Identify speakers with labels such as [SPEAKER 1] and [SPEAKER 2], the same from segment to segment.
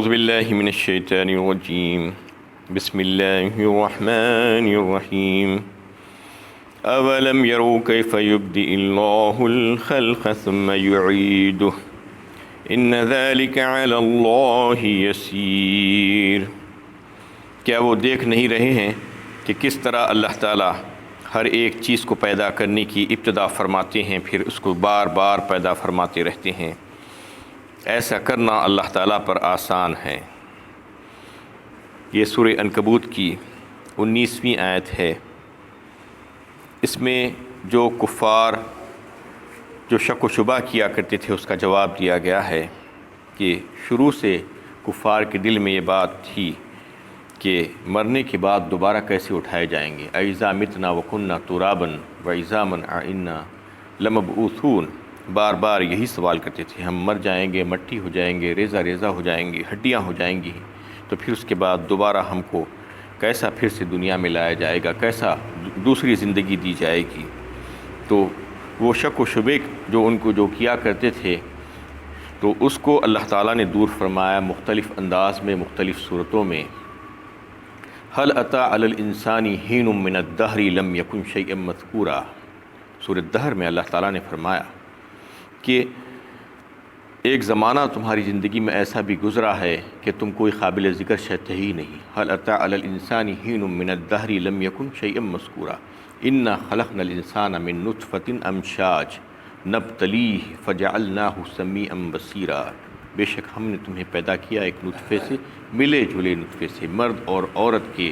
[SPEAKER 1] باللہ من الشیطان الرجیم بسم اللہ الرحمن الرحیم اولم یروا کیف یبدئ اللہ الخلق ثم یعیدہ ان ذلک علی اللہ یسیر۔ کیا وہ دیکھ نہیں رہے ہیں کہ کس طرح اللہ تعالیٰ ہر ایک چیز کو پیدا کرنے کی ابتدا فرماتے ہیں، پھر اس کو بار بار پیدا فرماتے رہتے ہیں۔ ایسا کرنا اللہ تعالیٰ پر آسان ہے۔ یہ سورہ عنکبوت کی 19ویں آیت ہے۔ اس میں جو کفار جو شک و شبہ کیا کرتے تھے اس کا جواب دیا گیا ہے کہ شروع سے کفار کے دل میں یہ بات تھی کہ مرنے کے بعد دوبارہ کیسے اٹھائے جائیں گے۔ اَإِذَا مِتْنَا وَكُنَّا تُرَابًا وَعِظَامًا أَإِنَّا لَمَبْعُوثُونَ، بار بار یہی سوال کرتے تھے، ہم مر جائیں گے، مٹی ہو جائیں گے، ریزہ ریزہ ہو جائیں گے، ہڈیاں ہو جائیں گی، تو پھر اس کے بعد دوبارہ ہم کو کیسا پھر سے دنیا میں لایا جائے گا، کیسا دوسری زندگی دی جائے گی۔ تو وہ شک و شبے جو ان کو جو کیا کرتے تھے تو اس کو اللہ تعالیٰ نے دور فرمایا مختلف انداز میں، مختلف صورتوں میں۔ هل أتى على الإنسان حين من الدهر لم يكن شيئا مذكورا، سورۃ الدہر میں اللہ تعالیٰ نے فرمایا کہ ایک زمانہ تمہاری زندگی میں ایسا بھی گزرا ہے کہ تم کوئی قابل ذکر شے تھے ہی نہیں۔ هل أتى على الإنسان حين من الدهر لم يكن شيئا مذكورا إنا خلقنا الإنسان من نطفة أمشاج نبتليه فجعلناه سميعا بصيرا، بے شک ہم نے تمہیں پیدا کیا ایک نطفے سے، ملے جلے نطفے سے، مرد اور عورت کے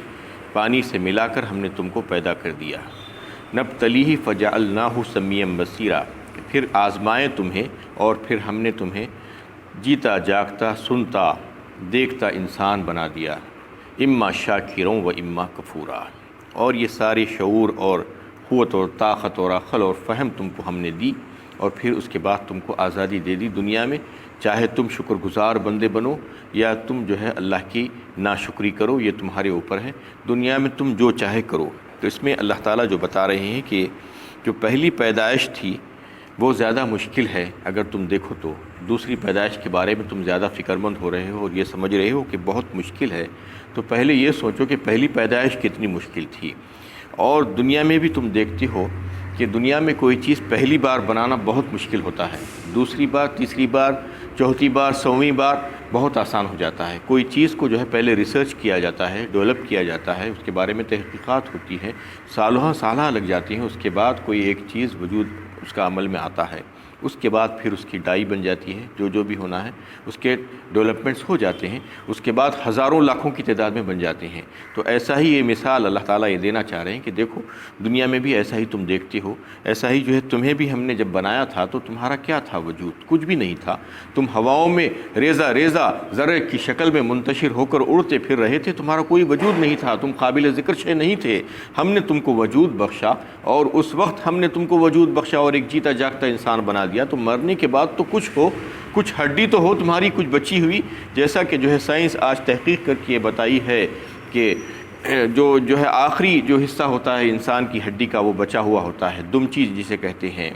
[SPEAKER 1] پانی سے ملا کر ہم نے تم کو پیدا کر دیا۔ نبتلیہ فجعلناہ سمیعا بصیرا، پھر آزمائے تمہیں اور پھر ہم نے تمہیں جیتا جاگتا سنتا دیکھتا انسان بنا دیا، اما شاکرا و اما کفورا، اور یہ سارے شعور اور قوت اور طاقت اور عقل اور فہم تم کو ہم نے دی، اور پھر اس کے بعد تم کو آزادی دے دی دنیا میں، چاہے تم شکر گزار بندے بنو یا تم جو ہے اللہ کی ناشکری کرو، یہ تمہارے اوپر ہے، دنیا میں تم جو چاہے کرو۔ تو اس میں اللہ تعالیٰ جو بتا رہے ہیں کہ جو پہلی پیدائش تھی وہ زیادہ مشکل ہے، اگر تم دیکھو تو دوسری پیدائش کے بارے میں تم زیادہ فکر مند ہو رہے ہو اور یہ سمجھ رہے ہو کہ بہت مشکل ہے، تو پہلے یہ سوچو کہ پہلی پیدائش کتنی مشکل تھی۔ اور دنیا میں بھی تم دیکھتے ہو کہ دنیا میں کوئی چیز پہلی بار بنانا بہت مشکل ہوتا ہے، دوسری بار، تیسری بار، چوتھی بار، 100ویں بار بہت آسان ہو جاتا ہے۔ کوئی چیز کو جو ہے پہلے ریسرچ کیا جاتا ہے، ڈیولپ کیا جاتا ہے، اس کے بارے میں تحقیقات ہوتی ہیں، سالوں سالہ لگ جاتی ہیں، اس کے بعد کوئی ایک چیز وجود اس کا عمل میں آتا ہے، اس کے بعد پھر اس کی ڈائی بن جاتی ہے، جو بھی ہونا ہے اس کے ڈیولپمنٹس ہو جاتے ہیں، اس کے بعد ہزاروں لاکھوں کی تعداد میں بن جاتے ہیں۔ تو ایسا ہی یہ مثال اللہ تعالیٰ یہ دینا چاہ رہے ہیں کہ دیکھو دنیا میں بھی ایسا ہی تم دیکھتے ہو، ایسا ہی جو ہے تمہیں بھی ہم نے جب بنایا تھا تو تمہارا کیا تھا وجود؟ کچھ بھی نہیں تھا، تم ہواؤں میں ریزہ ریزہ ذرے کی شکل میں منتشر ہو کر اڑتے پھر رہے تھے، تمہارا کوئی وجود نہیں تھا، تم قابل ذکر شے نہیں تھے، ہم نے تم کو وجود بخشا، اور اس وقت ہم نے تم کو وجود بخشا اور ایک جیتا جاگتا انسان بنا دیا، تو مرنے کے بعد تو کچھ ہو، کچھ ہڈی تو ہو تمہاری، کچھ بچی ہوئی، جیسا کہ جو ہے سائنس آج تحقیق کر کے بتائی ہے کہ جو ہے آخری جو حصہ ہوتا ہے انسان کی ہڈی کا وہ بچا ہوا ہوتا ہے، دم چیز جسے کہتے ہیں،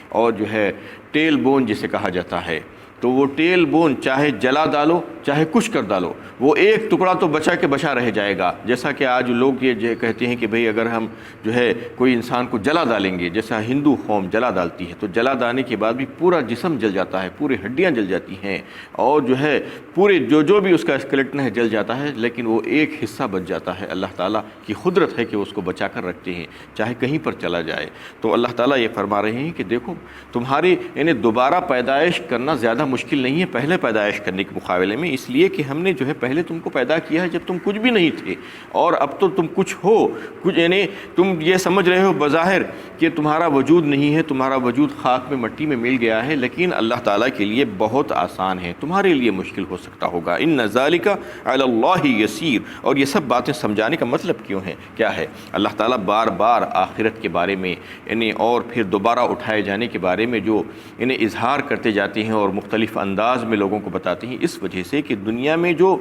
[SPEAKER 1] اور جو ہے ٹیل بون جسے کہا جاتا ہے، تو وہ ٹیل بون چاہے جلا ڈالو چاہے کچھ کر ڈالو وہ ایک ٹکڑا تو بچا کے بچا رہ جائے گا۔ جیسا کہ آج لوگ یہ کہتے ہیں کہ بھئی اگر ہم جو ہے کوئی انسان کو جلا ڈالیں گے، جیسا ہندو قوم جلا ڈالتی ہے، تو جلا ڈالنے کے بعد بھی پورا جسم جل جاتا ہے، پورے ہڈیاں جل جاتی ہیں، اور جو ہے پورے جو بھی اس کا اسکeleton ہے جل جاتا ہے، لیکن وہ ایک حصہ بچ جاتا ہے۔ اللہ تعالیٰ کی قدرت ہے کہ اس کو بچا کر رکھتے ہیں چاہے کہیں پر چلا جائے۔ تو اللہ تعالیٰ یہ فرما رہے ہیں کہ دیکھو تمہاری یعنی دوبارہ پیدائش کرنا زیادہ مشکل نہیں ہے پہلے پیدائش کرنے کے مقابلے میں، اس لیے کہ ہم نے جو ہے پہلے تم کو پیدا کیا ہے جب تم کچھ بھی نہیں تھے، اور اب تو تم کچھ ہو، کچھ یعنی تم یہ سمجھ رہے ہو بظاہر کہ تمہارا وجود نہیں ہے، تمہارا وجود خاک میں مٹی میں مل گیا ہے، لیکن اللہ تعالیٰ کے لیے بہت آسان ہے، تمہارے لیے مشکل ہو سکتا ہوگا۔ ان ذالک علی اللہ یسیر، اور یہ سب باتیں سمجھانے کا مطلب کیا ہے؟ اللہ تعالیٰ بار بار آخرت کے بارے میں یعنی اور پھر دوبارہ اٹھائے جانے کے بارے میں جو انہیں اظہار کرتے جاتے ہیں اور مختلف انداز میں لوگوں کو بتاتے ہیں، اس وجہ سے کہ دنیا میں جو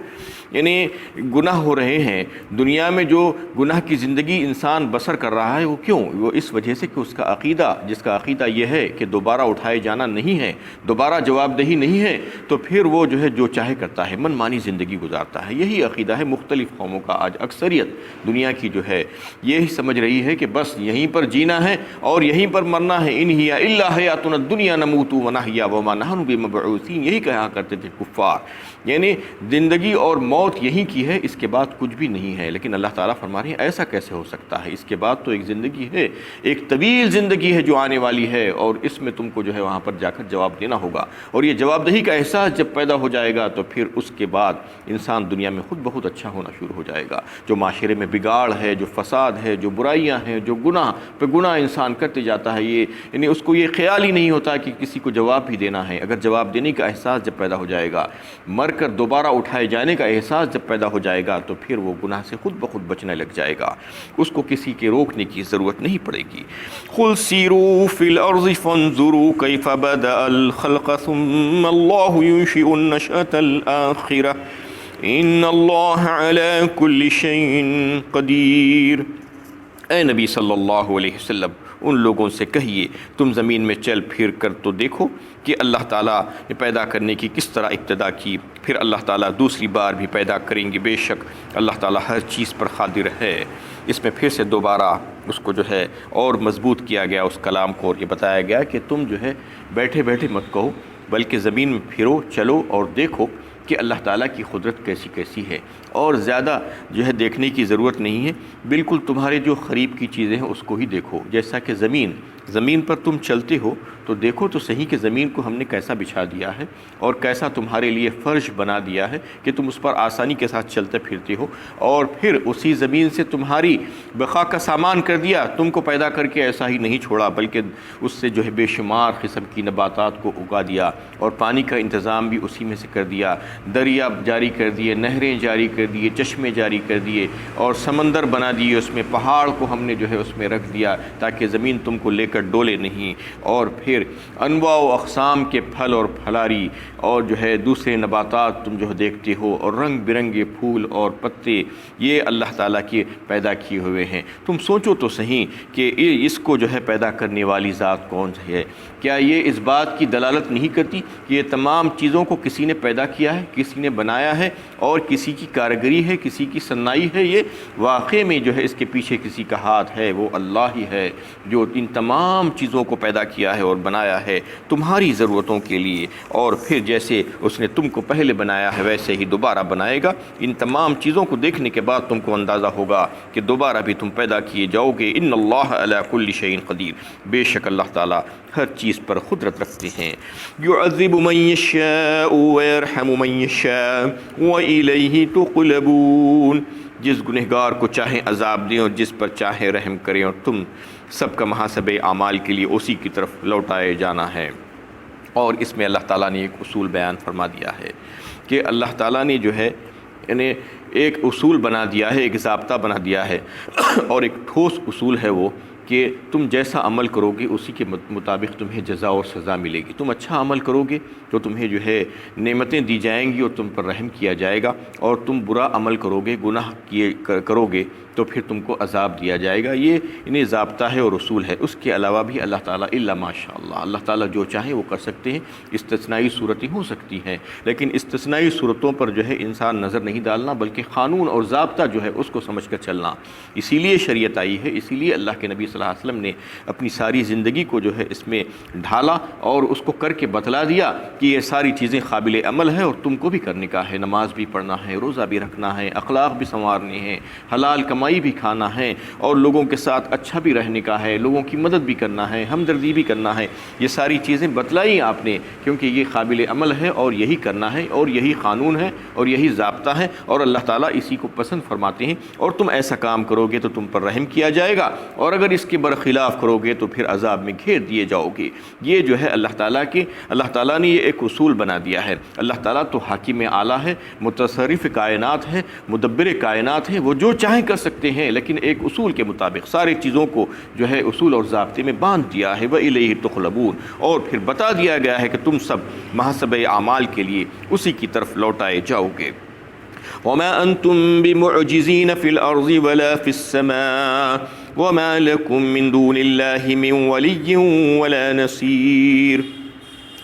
[SPEAKER 1] یعنی گناہ ہو رہے ہیں، دنیا میں جو گناہ کی زندگی انسان بسر کر رہا ہے، وہ کیوں؟ وہ اس وجہ سے کہ اس کا عقیدہ، جس کا عقیدہ یہ ہے کہ دوبارہ اٹھائے جانا نہیں ہے، دوبارہ جواب دہی نہیں ہے، تو پھر وہ جو ہے جو چاہے کرتا ہے، من مانی زندگی گزارتا ہے۔ یہی عقیدہ ہے مختلف قوموں کا۔ آج اکثریت دنیا کی جو ہے یہی سمجھ رہی ہے کہ بس یہیں پر جینا ہے اور یہیں پر مرنا ہے، ان ہی الا حیاتنا الدنیا نموت ونحیا وما نحن بمبعوثین، یہی کہا کرتے تھے کفار، یعنی زندگی اور موت یہیں کی ہے، اس کے بعد کچھ بھی نہیں ہے۔ لیکن اللہ تعالیٰ فرما رہے ہیں ایسا کیسے ہو سکتا ہے؟ اس کے بعد تو ایک زندگی ہے، ایک طویل زندگی ہے جو آنے والی ہے، اور اس میں تم کو جو ہے وہاں پر جا کر جواب دینا ہوگا۔ اور یہ جواب دہی کا احساس جب پیدا ہو جائے گا تو پھر اس کے بعد انسان دنیا میں خود بہت اچھا ہونا شروع ہو جائے گا۔ جو معاشرے میں بگاڑ ہے، جو فساد ہے، جو برائیاں ہیں، جو گناہ پہ گناہ انسان کرتے جاتا ہے، یہ یعنی اس کو یہ خیال ہی نہیں ہوتا کہ کسی کو جواب بھی دینا ہے۔ اگر جواب دینے کا احساس جب پیدا ہو جائے گا، مر کر دوبارہ اٹھائے جانے کا احساس جب پیدا ہو جائے گا، تو پھر وہ گناہ سے خود بخود بچنے لگ جائے گا، اس کو کسی کے روکنے کی ضرورت نہیں پڑے گی۔ قُلْ سِيرُوا فِي الْأَرْضِ فَانظُرُوا كَيْفَ بَدَأَ الْخَلْقَ ثُمَّ اللَّهُ يُنشِئُ النَّشْأَةَ الْآخِرَةَ إِنَّ اللَّهَ عَلَى كُلِّ شَيْءٍ قَدِيرٌ۔ اے نبی صلی اللہ علیہ وسلم، ان لوگوں سے کہیے تم زمین میں چل پھر کر تو دیکھو کہ اللہ تعالیٰ نے پیدا کرنے کی کس طرح ابتدا کی، پھر اللہ تعالیٰ دوسری بار بھی پیدا کریں گے۔ بے شک اللہ تعالیٰ ہر چیز پر قادر ہے۔ اس میں پھر سے دوبارہ اس کو جو ہے اور مضبوط کیا گیا اس کلام کو، اور یہ بتایا گیا کہ تم جو ہے بیٹھے بیٹھے مت کہو، بلکہ زمین میں پھرو، چلو اور دیکھو کہ اللہ تعالیٰ کی قدرت کیسی کیسی ہے۔ اور زیادہ جو ہے دیکھنے کی ضرورت نہیں ہے، بالکل تمہارے جو قریب کی چیزیں ہیں اس کو ہی دیکھو۔ جیسا کہ زمین پر تم چلتے ہو تو دیکھو تو صحیح کہ زمین کو ہم نے کیسا بچھا دیا ہے اور کیسا تمہارے لیے فرش بنا دیا ہے کہ تم اس پر آسانی کے ساتھ چلتے پھرتے ہو، اور پھر اسی زمین سے تمہاری بقا کا سامان کر دیا۔ تم کو پیدا کر کے ایسا ہی نہیں چھوڑا، بلکہ اس سے جو ہے بے شمار قسم کی نباتات کو اگا دیا، اور پانی کا انتظام بھی اسی میں سے کر دیا۔ دریا جاری کر دیے، نہریں جاری کر دیے، چشمے جاری کر دیے، اور سمندر بنا دیے، اس میں پہاڑ کو ہم نے جو ہے اس میں رکھ دیا تاکہ زمین تم کو لے کر ڈولے نہیں۔ اور پھر انواع و اقسام کے پھل اور پھلاری اور جو ہے دوسرے نباتات تم جو دیکھتے ہو، اور رنگ برنگے پھول اور پتے، یہ اللہ تعالیٰ کے پیدا کیے ہوئے ہیں۔ تم سوچو تو صحیح کہ اس کو جو ہے پیدا کرنے والی ذات کون ہے؟ کیا یہ اس بات کی دلالت نہیں کرتی کہ یہ تمام چیزوں کو کسی نے پیدا کیا ہے، کسی نے بنایا ہے، اور کسی کی کارگری ہے، کسی کی صنائی ہے؟ یہ واقعے میں جو ہے اس کے پیچھے کسی کا ہاتھ ہے، وہ اللہ ہی ہے جو ان تمام چیزوں کو پیدا کیا ہے اور بنایا ہے تمہاری ضرورتوں کے لیے، اور پھر جیسے اس نے تم کو پہلے بنایا ہے ویسے ہی دوبارہ بنائے گا۔ ان تمام چیزوں کو دیکھنے کے بعد تم کو اندازہ ہوگا کہ دوبارہ بھی تم پیدا کیے جاؤ گے۔ ان اللہ علی کل شیء قدیر، بے شک اللہ تعالیٰ ہر چیز پر قدرت رکھتے ہیں۔ یعذب من یشاء ویرحم من یشاء والیہ تقلبون، جس گنہگار کو چاہے عذاب دیں اور جس پر چاہے رحم کریں، اور تم سب کا محاسبہ اعمال کے لیے اسی کی طرف لوٹائے جانا ہے۔ اور اس میں اللہ تعالیٰ نے ایک اصول بیان فرما دیا ہے کہ اللہ تعالیٰ نے جو ہے یعنی ایک اصول بنا دیا ہے، ایک ضابطہ بنا دیا ہے، اور ایک ٹھوس اصول ہے وہ کہ تم جیسا عمل کرو گے اسی کے مطابق تمہیں جزا اور سزا ملے گی۔ تم اچھا عمل کرو گے تو تمہیں جو ہے نعمتیں دی جائیں گی اور تم پر رحم کیا جائے گا، اور تم برا عمل کرو گے، گناہ کرو گے تو پھر تم کو عذاب دیا جائے گا۔ یہ انہیں ضابطہ ہے اور اصول ہے۔ اس کے علاوہ بھی اللہ تعالیٰ الا ماشاء اللہ، اللہ تعالیٰ جو چاہیں وہ کر سکتے ہیں۔ استثنائی صورتیں ہو سکتی ہیں، لیکن استثنائی صورتوں پر جو ہے انسان نظر نہیں ڈالنا، بلکہ قانون اور ضابطہ جو ہے اس کو سمجھ کر چلنا۔ اسی لیے شریعت آئی ہے، اسی لیے اللہ کے نبی صلی اللہ علیہ وسلم نے اپنی ساری زندگی کو جو ہے اس میں ڈھالا اور اس کو کر کے بتلا دیا کہ یہ ساری چیزیں قابل عمل ہیں اور تم کو بھی کرنے کا ہے۔ نماز بھی پڑھنا ہے، روزہ بھی رکھنا ہے، اخلاق بھی سنوارنے ہیں، حلال کمائی بھی کھانا ہے، اور لوگوں کے ساتھ اچھا بھی رہنے کا ہے، لوگوں کی مدد بھی کرنا ہے، ہمدردی بھی کرنا ہے۔ یہ ساری چیزیں بتلائی آپ نے، کیونکہ یہ قابل عمل ہے اور یہی کرنا ہے اور یہی قانون ہے اور یہی ضابطہ ہے، اور اللہ تعالیٰ اسی کو پسند فرماتے ہیں۔ اور تم ایسا کام کرو گے تو تم پر رحم کیا جائے گا، اور اگر اس کے برخلاف کرو گے تو پھر عذاب میں گھیر دیے جاؤ گے۔ یہ جو ہے اللہ تعالیٰ نے یہ ایک اصول بنا دیا ہے۔ اللہ تعالیٰ تو حاکم اعلیٰ ہے، متصرف کائنات ہے، مدبر کائنات ہے، وہ جو چاہیں کر سکتے سکتے ہیں لیکن ایک اصول کے مطابق ساری چیزوں کو جو ہے اصول اور ضابطے میں باندھ دیا ہے، وَإِلَيْهِ تُقْلَبُونَ، اور پھر بتا دیا گیا ہے کہ تم سب محاسبہ اعمال کے لیے اسی کی طرف لوٹائے جاؤ گے۔ وَمَا أَنْتُمْ بِمُعْجِزِينَ فِي الْأَرْضِ وَلَا فِي السَّمَاءِ وَمَا لَكُمْ مِنْ دُونِ اللَّهِ مِنْ وَلِيٍّ وَلَا نَصِيرٍ،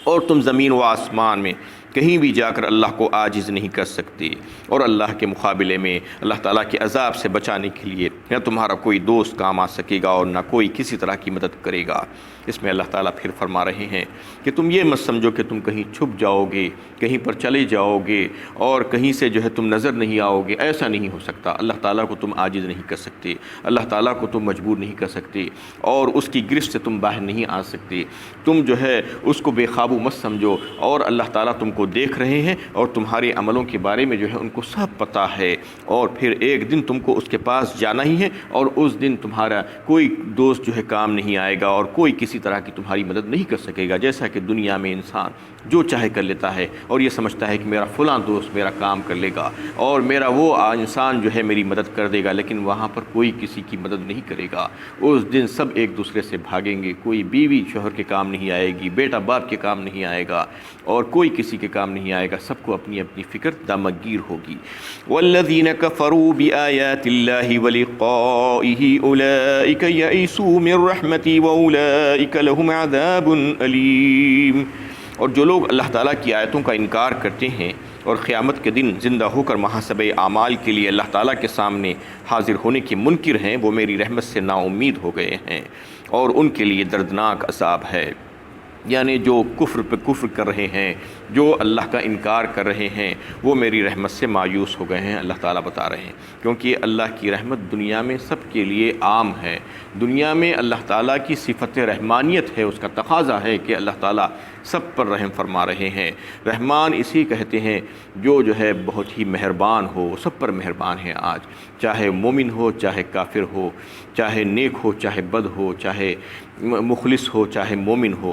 [SPEAKER 1] اور تم زمین و آسمان میں کہیں بھی جا کر اللہ کو عاجز نہیں کر سکتے، اور اللہ کے مقابلے میں اللہ تعالیٰ کے عذاب سے بچانے کے لیے نہ تمہارا کوئی دوست کام آ سکے گا اور نہ کوئی کسی طرح کی مدد کرے گا۔ اس میں اللہ تعالیٰ پھر فرما رہے ہیں کہ تم یہ مت سمجھو کہ تم کہیں چھپ جاؤ گے، کہیں پر چلے جاؤ گے اور کہیں سے جو ہے تم نظر نہیں آؤ گے، ایسا نہیں ہو سکتا۔ اللہ تعالیٰ کو تم عاجز نہیں کر سکتے، اللہ تعالیٰ کو تم مجبور نہیں کر سکتے، اور اس کی گرفت سے تم باہر نہیں آ سکتے۔ تم جو ہے اس کو بے قابو مت سمجھو، اور اللہ تعالیٰ تم کو دیکھ رہے ہیں اور تمہارے عملوں کے بارے میں جو ہے ان کو سب پتہ ہے، اور پھر ایک دن تم کو اس کے پاس جانا ہی ہے، اور اس دن تمہارا کوئی دوست جو ہے کام نہیں آئے گا اور کوئی کسی طرح کی تمہاری مدد نہیں کر سکے گا۔ جیسا کہ دنیا میں انسان جو چاہے کر لیتا ہے اور یہ سمجھتا ہے کہ میرا فلاں دوست میرا کام کر لے گا اور میرا وہ انسان جو ہے میری مدد کر دے گا، لیکن وہاں پر کوئی کسی کی مدد نہیں کرے گا۔ اس دن سب ایک دوسرے سے بھاگیں گے، کوئی بیوی شوہر کے کام نہیں آئے گی، بیٹا باپ کے کام نہیں آئے گا، اور کوئی کسی کے کام نہیں آئے گا، سب کو اپنی اپنی فکر دامگیر ہوگی۔ وَالَّذِينَ كَفَرُوا بِآيَاتِ اللَّهِ وَلِقَائِهِ أُولَئِكَ يَئِسُوا مِن رَّحْمَتِي وَأُولَئِكَ لَهُمْ عَذَابٌ أَلِيمٌ، اور جو لوگ اللہ تعالیٰ کی آیتوں کا انکار کرتے ہیں اور قیامت کے دن زندہ ہو کر محاسبہ اعمال کے لیے اللہ تعالیٰ کے سامنے حاضر ہونے کے منکر ہیں، وہ میری رحمت سے نا امید ہو گئے ہیں، اور ان کے لیے دردناک عذاب ہے۔ یعنی جو کفر پہ کفر کر رہے ہیں، جو اللہ کا انکار کر رہے ہیں، وہ میری رحمت سے مایوس ہو گئے ہیں، اللہ تعالیٰ بتا رہے ہیں، کیونکہ اللہ کی رحمت دنیا میں سب کے لیے عام ہے۔ دنیا میں اللہ تعالیٰ کی صفت رحمانیت ہے، اس کا تقاضا ہے کہ اللہ تعالیٰ سب پر رحم فرما رہے ہیں۔ رحمان اسی کہتے ہیں جو ہے بہت ہی مہربان ہو، سب پر مہربان ہے آج، چاہے مومن ہو چاہے کافر ہو، چاہے نیک ہو چاہے بد ہو، چاہے مخلص ہو چاہے مومن ہو،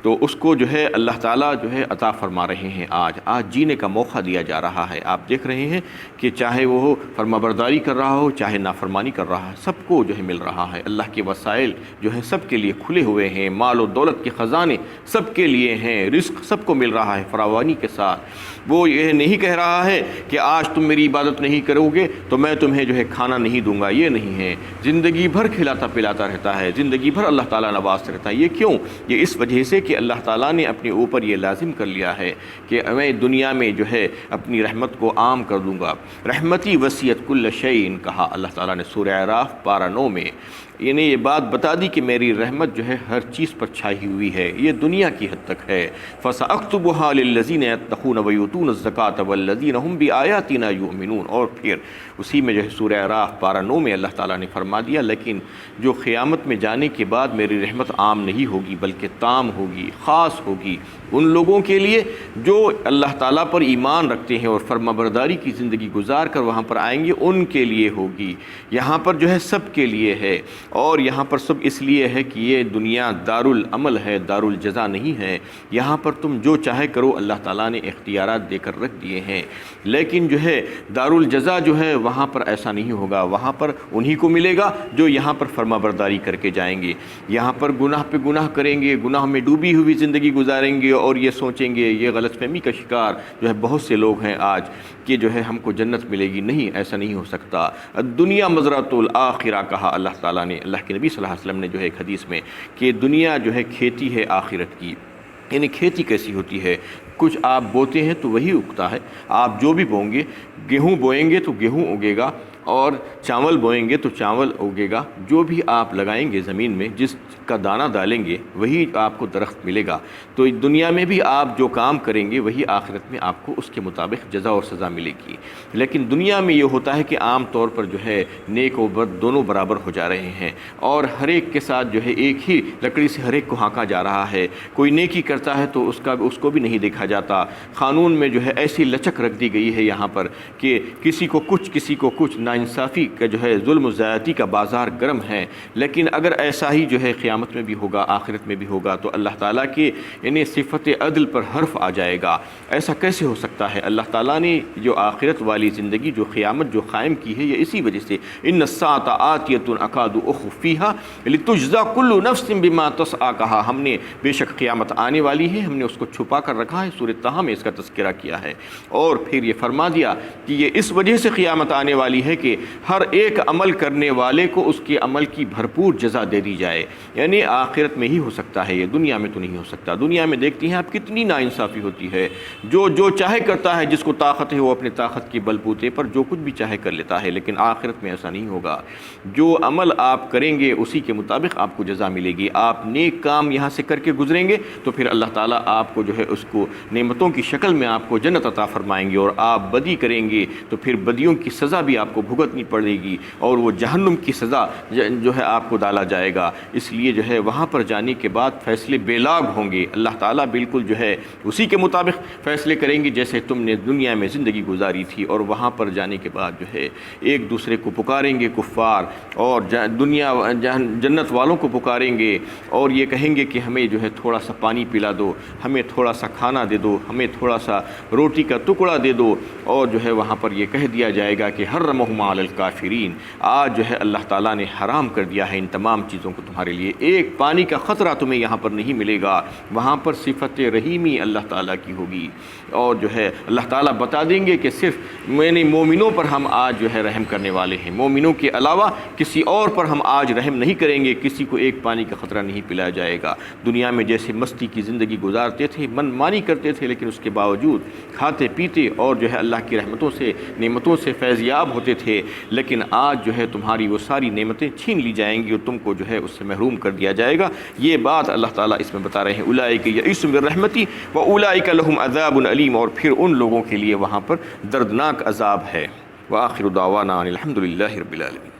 [SPEAKER 1] تو اس کو جو ہے اللہ تعالیٰ جو ہے عطا فرما رہے ہیں۔ آج جینے کا موقع دیا جا رہا ہے۔ آپ دیکھ رہے ہیں کہ چاہے وہ فرما برداری کر رہا ہو چاہے نافرمانی کر رہا ہے، سب کو جو ہے مل رہا ہے۔ اللہ کے وسائل جو ہے سب کے لیے کھلے ہوئے ہیں، مال و دولت کے خزانے سب کے لیے ہیں، رزق سب کو مل رہا ہے فراوانی کے ساتھ۔ وہ یہ نہیں کہہ رہا ہے کہ آج تم میری عبادت نہیں کرو گے تو میں تمہیں جو ہے کھانا نہیں دوں گا، یہ نہیں ہے۔ زندگی بھر کھلاتا پلاتا رہتا ہے، زندگی بھر اللہ تعالیٰ نوازتا رہتا ہے۔ یہ کیوں؟ یہ اس وجہ سے کہ اللہ تعالیٰ نے اپنے اوپر یہ لازم کر لیا ہے کہ میں دنیا میں جو ہے اپنی رحمت کو عام کر دوں گا۔ رحمتی وسعت کل شیء کہا اللہ تعالیٰ نے سورہ اعراف پارہ 9 میں، یعنی یہ بات بتا دی کہ میری رحمت جو ہے ہر چیز پر چھائی ہوئی ہے، یہ دنیا کی حد تک ہے۔ فَسَأَكْتُبُهَا لِلَّذِينَ يَتَّقُونَ وَيُؤْتُونَ الزَّكَاةَ وَالَّذِينَ هُمْ بِآيَاتِنَا يُؤْمِنُونَ، اور پھر اسی میں جو ہے سورہ اعراف پارہ 9 میں اللہ تعالیٰ نے فرما دیا، لیکن جو قیامت میں جانے کے بعد میری رحمت عام نہیں ہوگی بلکہ تام ہوگی، خاص ہوگی ان لوگوں کے لیے جو اللہ تعالیٰ پر ایمان رکھتے ہیں اور فرما برداری کی زندگی گزار کر وہاں پر آئیں گے، ان کے لیے ہوگی۔ یہاں پر جو ہے سب کے لیے ہے، اور یہاں پر سب اس لیے ہے کہ یہ دنیا دارالعمل ہے، دارالجزا نہیں ہے۔ یہاں پر تم جو چاہے کرو، اللہ تعالیٰ نے اختیارات دے کر رکھ دیے ہیں، لیکن جو ہے دارالجزا جو ہے وہاں پر ایسا نہیں ہوگا۔ وہاں پر انہی کو ملے گا جو یہاں پر فرما برداری کر کے جائیں گے، یہاں پر گناہ پہ گناہ کریں گے، گناہ میں ڈوبی ہوئی زندگی گزاریں گے اور یہ سوچیں گے، یہ غلط فہمی کا شکار جو ہے بہت سے لوگ ہیں آج کہ جو ہے ہم کو جنت ملے گی۔ نہیں، ایسا نہیں ہو سکتا۔ دنیا مزرعۃ الآخرہ کہا اللہ تعالیٰ نے، اللہ کے نبی صلی اللہ علیہ وسلم نے جو ہے ایک حدیث میں، کہ دنیا جو ہے کھیتی ہے آخرت کی۔ یعنی کھیتی کیسی ہوتی ہے؟ کچھ آپ بوتے ہیں تو وہی اگتا ہے، آپ جو بھی بوئیں گے، گیہوں بوئیں گے تو گیہوں اگے گا، اور چاول بوئیں گے تو چاول اگے گا۔ جو بھی آپ لگائیں گے زمین میں، جس کا دانہ ڈالیں گے وہی آپ کو درخت ملے گا۔ تو دنیا میں بھی آپ جو کام کریں گے وہی آخرت میں آپ کو اس کے مطابق جزا اور سزا ملے گی۔ لیکن دنیا میں یہ ہوتا ہے کہ عام طور پر جو ہے نیک و بد دونوں برابر ہو جا رہے ہیں، اور ہر ایک کے ساتھ جو ہے ایک ہی لکڑی سے ہر ایک کو ہانکا جا رہا ہے۔ کوئی نیکی کرتا ہے تو اس کو بھی نہیں دیکھا جاتا۔ قانون میں جو ہے ایسی لچک رکھ دی گئی ہے یہاں پر کہ کسی کو کچھ کسی کو کچھ، نہ ناانصافی کا جو ہے ظلم و زیادتی کا بازار گرم ہے، لیکن اگر ایسا ہی جو ہے قیامت میں بھی ہوگا، آخرت میں بھی ہوگا، تو اللہ تعالیٰ کے یعنی صفت عدل پر حرف آ جائے گا۔ ایسا کیسے ہو سکتا ہے؟ اللہ تعالیٰ نے جو آخرت والی زندگی، جو قیامت جو قائم کی ہے، یہ اسی وجہ سے ان الساعۃ آتیۃ اکاد اخفیھا لتجزی کل نفس بما تسعی کہا، ہم نے بے شک قیامت آنے والی ہے، ہم نے اس کو چھپا کر رکھا ہے، سورۃ طٰہٰ میں اس کا تذکرہ کیا ہے، اور پھر یہ فرما دیا کہ یہ اس وجہ سے قیامت آنے والی ہے کہ ہر ایک عمل کرنے والے کو اس کے عمل کی بھرپور جزا دے دی جائے۔ یعنی آخرت میں ہی ہو سکتا ہے، یہ دنیا میں تو نہیں ہو سکتا۔ دنیا میں دیکھتی ہیں آپ کتنی ناانصافی ہوتی ہے، جو چاہے کرتا ہے، جس کو طاقت ہے وہ اپنے طاقت کے بل بوتے پر جو کچھ بھی چاہے کر لیتا ہے، لیکن آخرت میں ایسا نہیں ہوگا۔ جو عمل آپ کریں گے اسی کے مطابق آپ کو جزا ملے گی۔ آپ نیک کام یہاں سے کر کے گزریں گے تو پھر اللہ تعالیٰ آپ کو جو ہے اس کو نعمتوں کی شکل میں آپ کو جنت عطا فرمائیں گے، اور آپ بدی کریں گے تو پھر بدیوں کی سزا بھی آپ کو بھگتنی پڑے گی، اور وہ جہنم کی سزا جو ہے آپ کو ڈالا جائے گا۔ اس لیے جو ہے وہاں پر جانے کے بعد فیصلے بے لاگ ہوں گے۔ اللہ تعالیٰ بالکل جو ہے اسی کے مطابق فیصلے کریں گے جیسے تم نے دنیا میں زندگی گزاری تھی، اور وہاں پر جانے کے بعد جو ہے ایک دوسرے کو پکاریں گے کفار، اور جنت والوں کو پکاریں گے، اور یہ کہیں گے کہ ہمیں جو ہے تھوڑا سا پانی پلا دو، ہمیں تھوڑا سا کھانا دے دو، ہمیں تھوڑا سا روٹی کا ٹکڑا دے دو، اور جو ہے وہاں پر یہ کہہ دیا جائے گا کہ حرمہما علی الکافرین، آج جو ہے اللہ تعالیٰ نے حرام کر دیا ہے ان تمام چیزوں کو تمہارے لیے، ایک پانی کا خطرہ تمہیں یہاں پر نہیں ملے گا۔ وہاں پر صفت رحیمی اللہ تعالیٰ کی ہوگی، اور جو ہے اللہ تعالیٰ بتا دیں گے کہ صرف مومنوں پر ہم آج جو ہے رحم کرنے والے ہیں، مومنوں کے علاوہ کسی اور پر ہم آج رحم نہیں کریں گے، کسی کو ایک پانی کا خطرہ نہیں پلایا جائے گا۔ دنیا میں جیسے مستی کی زندگی گزارتے تھے، من مانی کرتے تھے، لیکن اس کے باوجود کھاتے پیتے اور جو ہے اللہ کی رحمتوں سے نعمتوں سے فیض یاب ہوتے تھے، لیکن آج جو ہے تمہاری وہ ساری نعمتیں چھین لی جائیں گی اور تم کو جو ہے اس سے محروم کر دیا جائے گا۔ یہ بات اللہ تعالیٰ اس میں بتا رہے ہیں، اولئک یئسوا من رحمتی واولئک لهم عذاب علیم، اور پھر ان لوگوں کے لیے وہاں پر دردناک عذاب ہے۔ وآخر دعوانا ان الحمد للہ رب العالمین۔